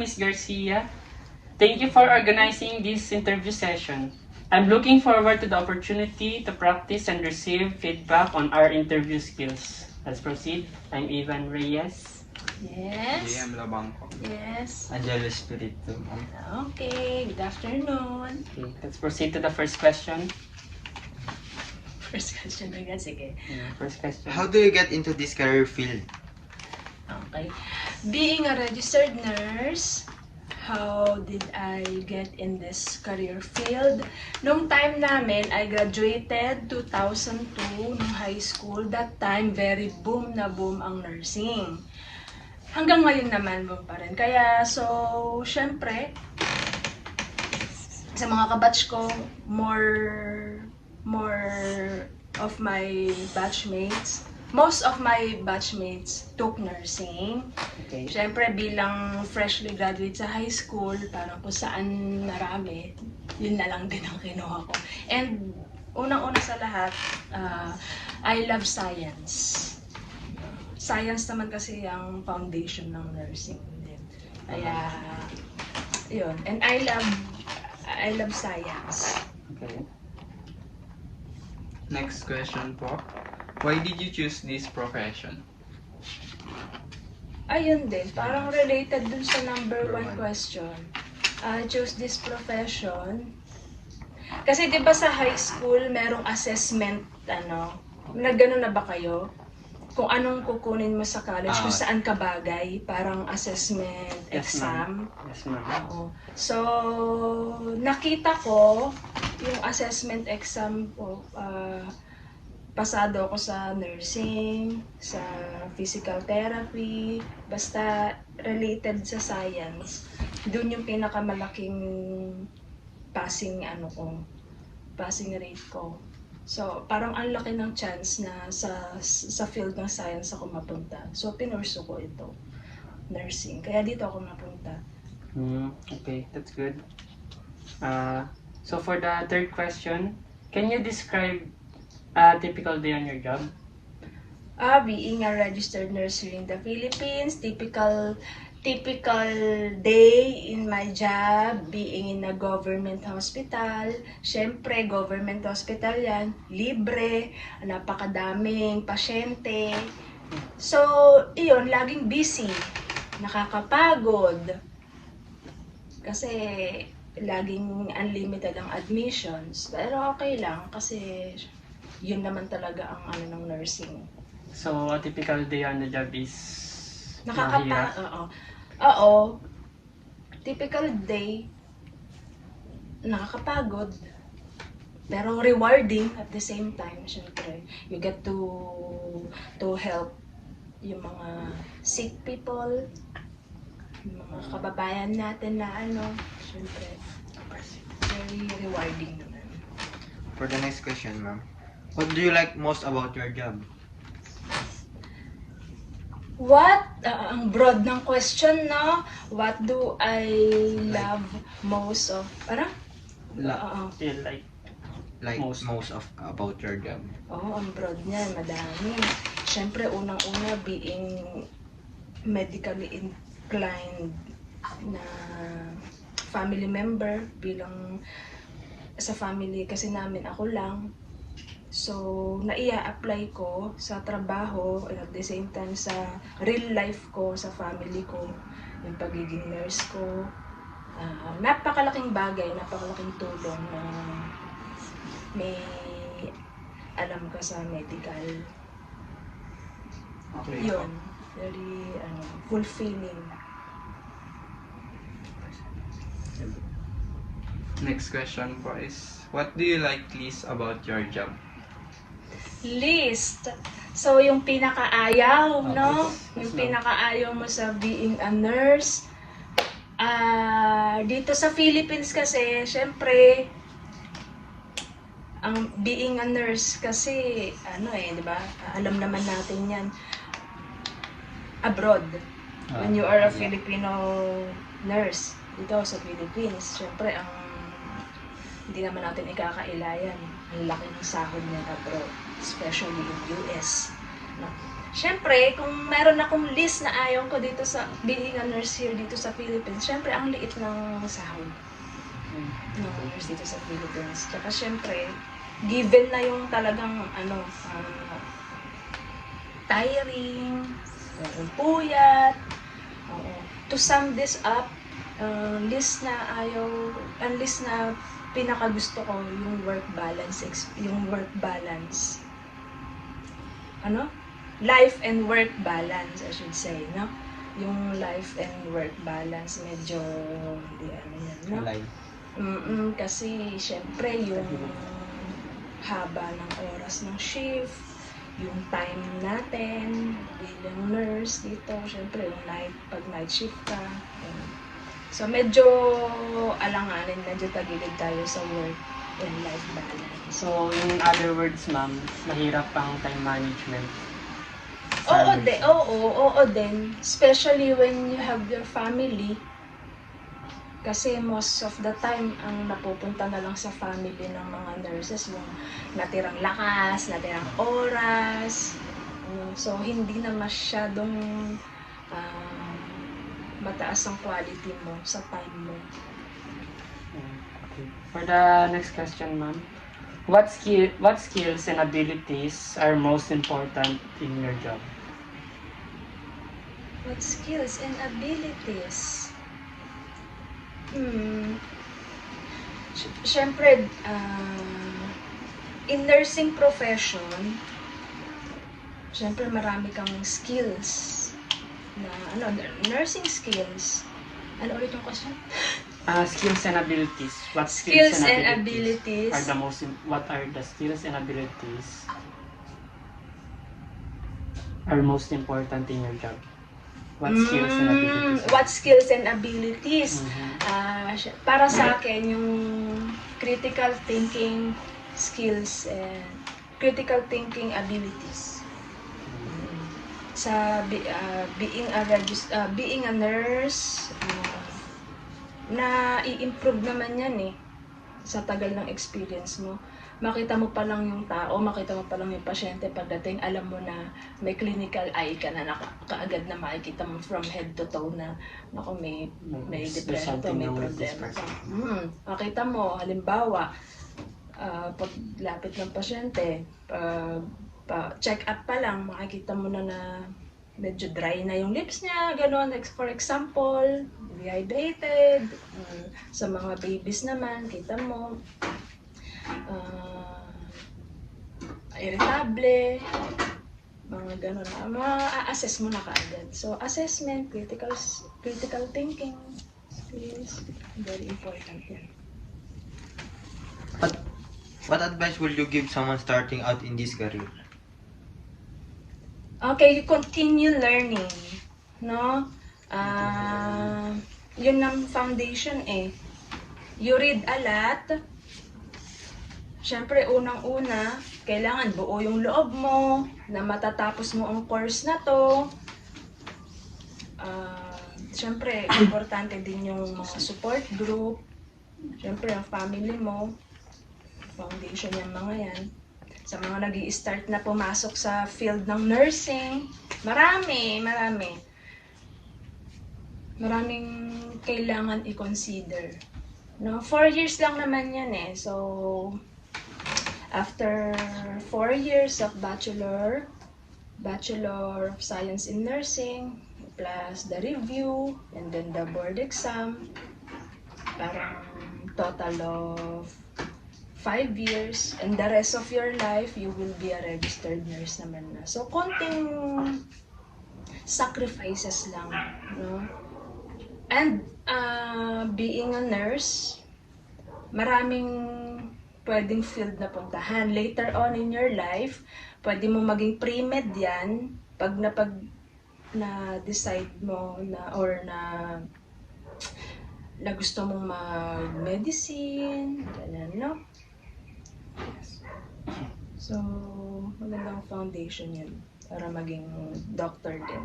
Ms. Garcia. Thank you for organizing this interview session. I'm looking forward to the opportunity to practice and receive feedback on our interview skills. Let's proceed. I'm Ivan Reyes. Yes. JM Labangco. Yes. Angelo Espiritu. Okay, good afternoon. Okay, let's proceed to the first question. First question agad, sige. First question. How do you get into this career field? Okay. Being a registered nurse, how did I get in this career field? Nung time namin, I graduated 2002 nung high school. That time, very boom na boom ang nursing. Hanggang ngayon naman, boom pa rin. Kaya, so, syempre, sa mga kabatch ko, more of my batchmates, most of my batchmates took nursing. Okay. Siyempre, bilang freshly graduate sa high school, parang kung saan marami, yun na lang din ang kinuha ko. And unang-una sa lahat, I love science. Science naman kasi ang foundation ng nursing din. Kaya, yun. And I love science. Okay. Next question po. Why did you choose this profession? Ayun din, parang related dun sa number one question. I chose this profession. Kasi 'di ba sa high school merong assessment nagganon na ba kayo? Kung anong kukunin mo sa college, kung saan ka bagay, parang assessment Yes, exam. Yes, ma'am. Oo. So, nakita ko yung assessment exam ko, pasado ako sa nursing, sa physical therapy, basta related sa science. Doon yung pinakamalaking passing rate ko. So, parang ang laki ng chance na sa field ng science ako mapunta. So, pinurso ko ito, nursing. Kaya dito ako napunta. Okay, that's good. So for the third question, can you describe a typical day on your job? Being a registered nurse here in the Philippines, typical day in my job, being in a government hospital. Siyempre, government hospital yan, libre, napakadaming pasyente. So, iyon, laging busy, nakakapagod. Kasi, laging unlimited ang admissions. Pero okay lang, kasi yun naman talaga ang ng nursing. So a typical day on the job is mahirap. Oo. Typical day, nakakapagod. Pero rewarding at the same time, syempre. You get to help yung mga sick people, yung mga kababayan natin na syempre, very rewarding naman. For the next question, ma'am. What do you like most about your job? What? Ang broad ng question, no? What do I love most of? Parang? Feel like Like Most. most of about your job. Oo, ang broad niyan, madami. Siyempre, unang-una, being medically inclined na family member, bilang sa family kasi namin ako lang. So, naia-apply ko sa trabaho and at the same time sa real life ko, sa family ko, yung pagiging nurse ko. Napakalaking bagay, napakalaking tulong na may alam ka sa medical. Okay. Yun, very fulfilling. Next question po is, what do you like least about your job? List. So, yung pinakaayaw, no? Yung pinakaayaw mo sa being a nurse. Dito sa Philippines kasi, syempre, ang being a nurse kasi, di ba? Alam naman natin yan. Abroad. When you are a Filipino nurse, dito sa Philippines, syempre, hindi naman natin ikakailayan. Ang laki ng sahod niyan abroad, especially in US. No? Syempre, kung meron akong list na ayaw ko dito sa being a nurse here dito sa Philippines, syempre ang liit ng sahod ng nurse dito sa Philippines. Tsaka syempre, given na yung talagang tiring, yung puyat. Oo. To sum this up, ang list na pinakagusto ko yung work balance, life and work balance, I should say, no? Yung life and work balance, medyo, hindi yan, no? Alay. Kasi, syempre, yung haba ng oras ng shift, yung time natin bilang nurse dito, syempre, yung pag night shift ka, yun. So, medyo alanganin, medyo tagilid tayo sa work and life balance. So, in other words, ma'am, mahirap pang time management. Oo din. Especially when you have your family. Kasi most of the time, ang napupunta na lang sa family ng mga nurses, yung natirang lakas, natirang oras. So, hindi na masyadong mataas ang quality mo sa time mo. Okay. For the next question, ma'am, what skills and abilities are most important in your job? What skills and abilities? Siyempre, in nursing profession, siyempre marami kang skills na nursing skills. Ano ulit yung question? Skills and abilities. What Skills and abilities. are the most? What are the skills and abilities are most important in your job? What skills and abilities? What skills and abilities? Para sa akin, yung critical thinking skills and critical thinking abilities. Sa being a nurse, na i-improve naman yan sa tagal ng experience mo. Makita mo pa lang yung tao, makita mo pa lang yung pasyente, pagdating alam mo na may clinical eye ka na kaagad na makikita mo from head to toe na naku, may depression to, may problema ka. Makita mo, halimbawa, paglapit ng pasyente, check up pa lang, makikita mo na medyo dry na yung lips niya, gano'n. For example, dehydrated. Sa mga babies naman, kita mo, irritable, mga gano'n. Ma-assess mo na kaagad. So, assessment, critical thinking is very important yan. What advice will you give someone starting out in this career? Okay, you continue learning, no? Yun ang foundation You read a lot. Siyempre, unang-una, kailangan buo yung loob mo na matatapos mo ang course na to. Siyempre, importante din yung mga support group. Siyempre, ang family mo. Foundation yung mga yan. Sa mga nag-i-start na pumasok sa field ng nursing, maraming kailangan i-consider. No? 4 years lang naman yan So, after 4 years of Bachelor of Science in Nursing, plus the review, and then the board exam, parang total of 5 years, and the rest of your life, you will be a registered nurse naman na. So, konting sacrifices lang, no? And, being a nurse, maraming pwedeng field na puntahan. Later on in your life, pwede mo maging pre-med yan, pag na-decide mo na gusto mong mag-medicine, ganyan, no? So, magandang foundation yan para maging doctor din.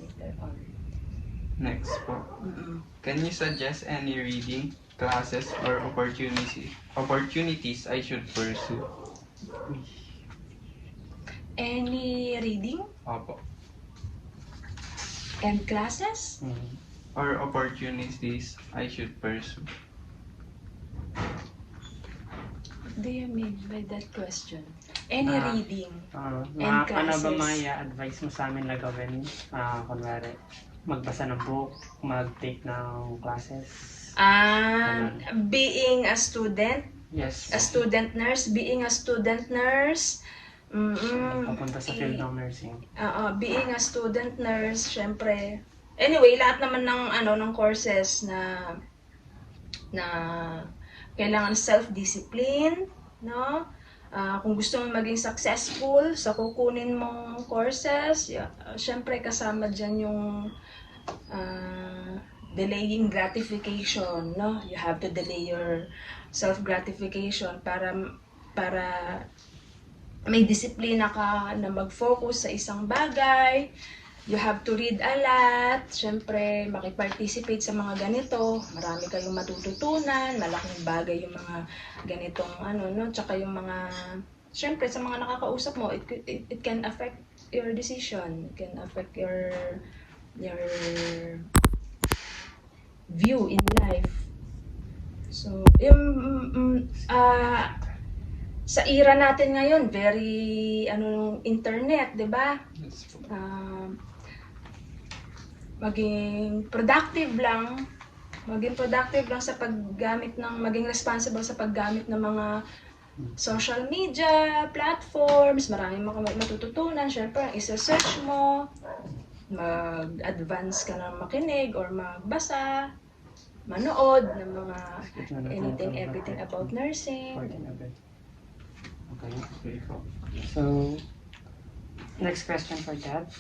Later on. Next po. Can you suggest any reading, classes, or opportunities I should pursue? Any reading Opo. and classes? Or opportunities I should pursue. What do you mean by that question? Any Ah. reading? Ano ba classes. may advice mo sa amin na gawin? Kunwari, magbasa ng book, mag-take ng classes. Being a student, Yes. a student nurse, being a student nurse, Papunta sa field ng nursing. being a student nurse, syempre. Anyway, lahat naman ng courses na kailangan self-discipline, no? Kung gusto mo maging successful sa kukunin mong courses, syempre kasama dyan yung delaying gratification, no? You have to delay your self-gratification para may disiplina ka na mag-focus sa isang bagay. You have to read a lot. Siyempre, makiparticipate sa mga ganito. Marami kayong matututunan. Malaking bagay yung mga ganitong no? Tsaka yung mga, siyempre, sa mga nakakausap mo, it can affect your decision. It can affect your view in life. So, sa era natin ngayon, very, internet, di ba? Yes po. Maging productive lang sa paggamit maging responsible sa paggamit ng mga social media platforms. Maraming matututunan. Syempre, isa-search mo, mag-advance ka ng makinig or magbasa, manood ng mga anything, everything about nursing. Okay. So, next question for that.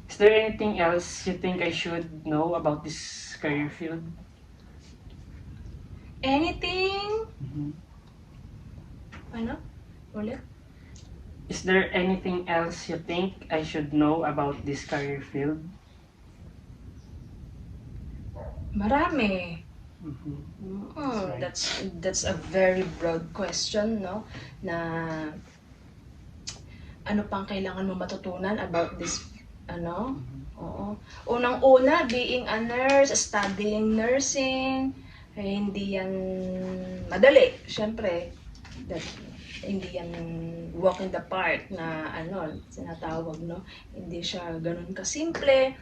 Is there anything else you think I should know about this career field? Anything? Ano? Ulit? Is there anything else you think I should know about this career field? Marami. Right. That's a very broad question, no? Na ano pang kailangan mo matutunan about this, Oo. Unang-una, being a nurse, studying nursing, hindi yan madali, syempre. Hindi yan walk in the park na sinatawag, no? Hindi siya ganun kasimple.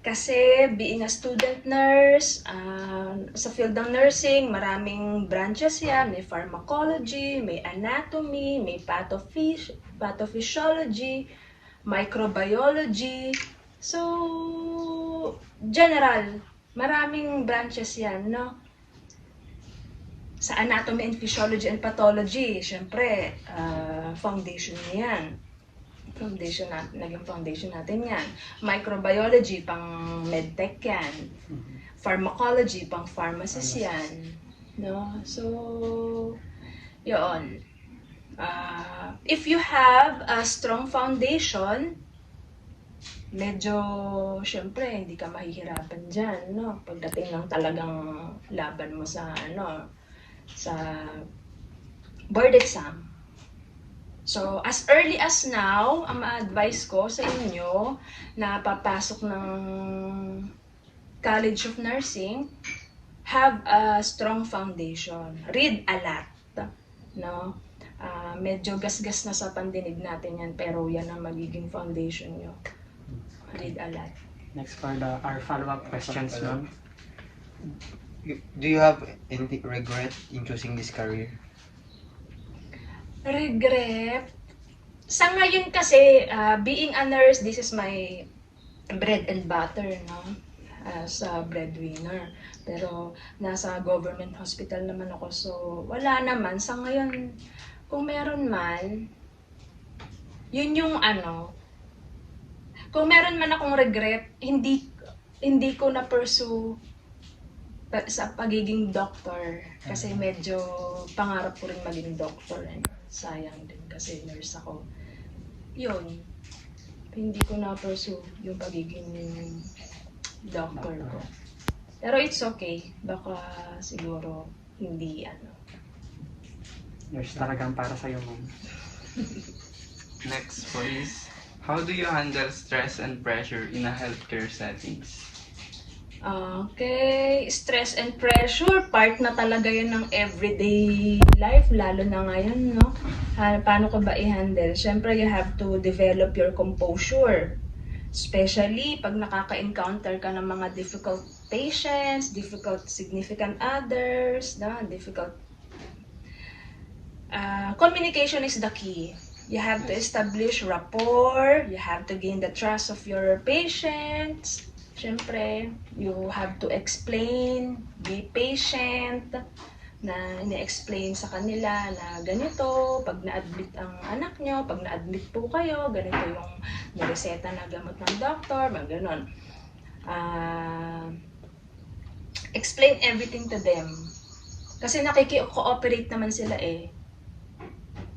Kasi being a student nurse, sa field ng nursing, maraming branches yan. May pharmacology, may anatomy, may pathophysiology, microbiology. So, general, maraming branches yan, no? Sa anatomy and physiology and pathology, syempre, foundation yan. Naging foundation natin yan. Microbiology, pang medtech yan. Pharmacology, pang pharmacist yan. No? So, yun. If you have a strong foundation, medyo, syempre, hindi ka mahihirapan dyan, no? Pagdating ng talagang laban mo sa board exam. So, as early as now, ang ma-advise ko sa inyo na papasok ng College of Nursing, have a strong foundation. Read a lot. No? Medyo gasgas na sa pandinig natin yan, pero yan ang magiging foundation nyo. Read a lot. Next for our follow-up questions, ma'am. Do you have any regret in choosing this career? Regret? Sa ngayon kasi, being a nurse, this is my bread and butter, no? As a breadwinner. Pero nasa government hospital naman ako, so wala naman. Sa ngayon, kung meron man, yun yung kung meron man akong regret, hindi ko na-pursue sa pagiging doctor. Kasi medyo pangarap ko rin maging doctor. Sayang din kasi nurse ako. Yun. Hindi ko na-pursue yung pagiging doctor ko. Pero it's okay. Baka siguro hindi Nurse talagang para sa'yo, ma'am. Next po is, how do you handle stress and pressure in a healthcare settings? Okay, stress and pressure, part na talaga yun ng everyday life, lalo na ngayon, no? Paano ko ba i-handle? Siyempre, you have to develop your composure. Especially pag nakaka-encounter ka ng mga difficult patients, difficult significant others, difficult. Communication is the key. You have to establish rapport, you have to gain the trust of your patients. Siyempre, you have to explain, be patient, na ini-explain sa kanila na ganito, pag na-admit ang anak nyo, pag na-admit po kayo, ganito yung nireseta na gamot ng doctor, mga ganon. Explain everything to them. Kasi nakiki-cooperate naman sila eh.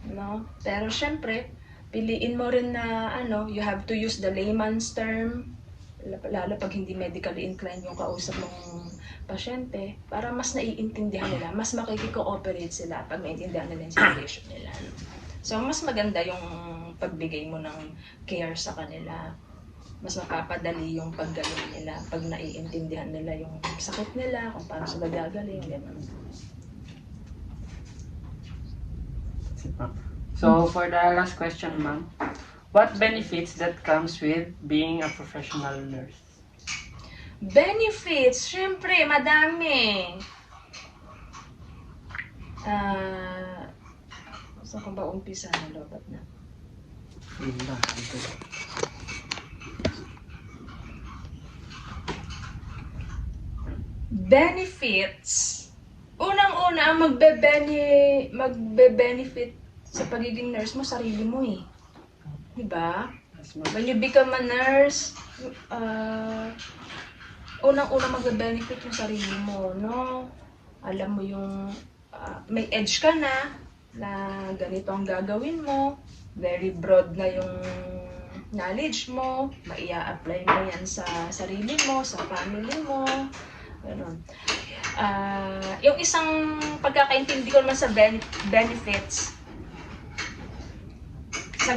No? Pero syempre, piliin mo rin na you have to use the layman's term, lalo pag hindi medically inclined yung kausap mong pasyente, para mas naiintindihan nila, mas makiki-cooperate sila pag maintindihan nila yung situation nila. So, mas maganda yung pagbigay mo ng care sa kanila. Mas mapapadali yung paggaling nila pag naiintindihan nila yung sakit nila, kung paano sila gagaling, gano'n. So, for the last question, ma'am, what benefits that comes with being a professional nurse? Benefits, syempre, madami. Saan ko ba umpisa na lobat na? Benefits. Unang-una, ang magbe-benefit sa pagiging nurse mo, sarili mo eh. Diba? When you become a nurse, unang-una magbe-benefit yung sarili mo, no? Alam mo yung may edge ka na ganito ang gagawin mo, very broad na yung knowledge mo, maia-apply mo yan sa sarili mo, sa family mo, gano'n. Yung isang pagkakaintindi ko naman sa benefits sa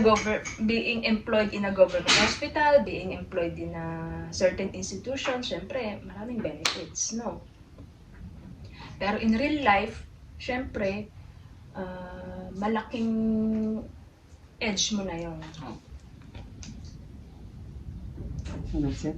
being employed in a government hospital, being employed in a certain institution, syempre, maraming benefits, no? Pero in real life, syempre, malaking edge mo na yun. That's it.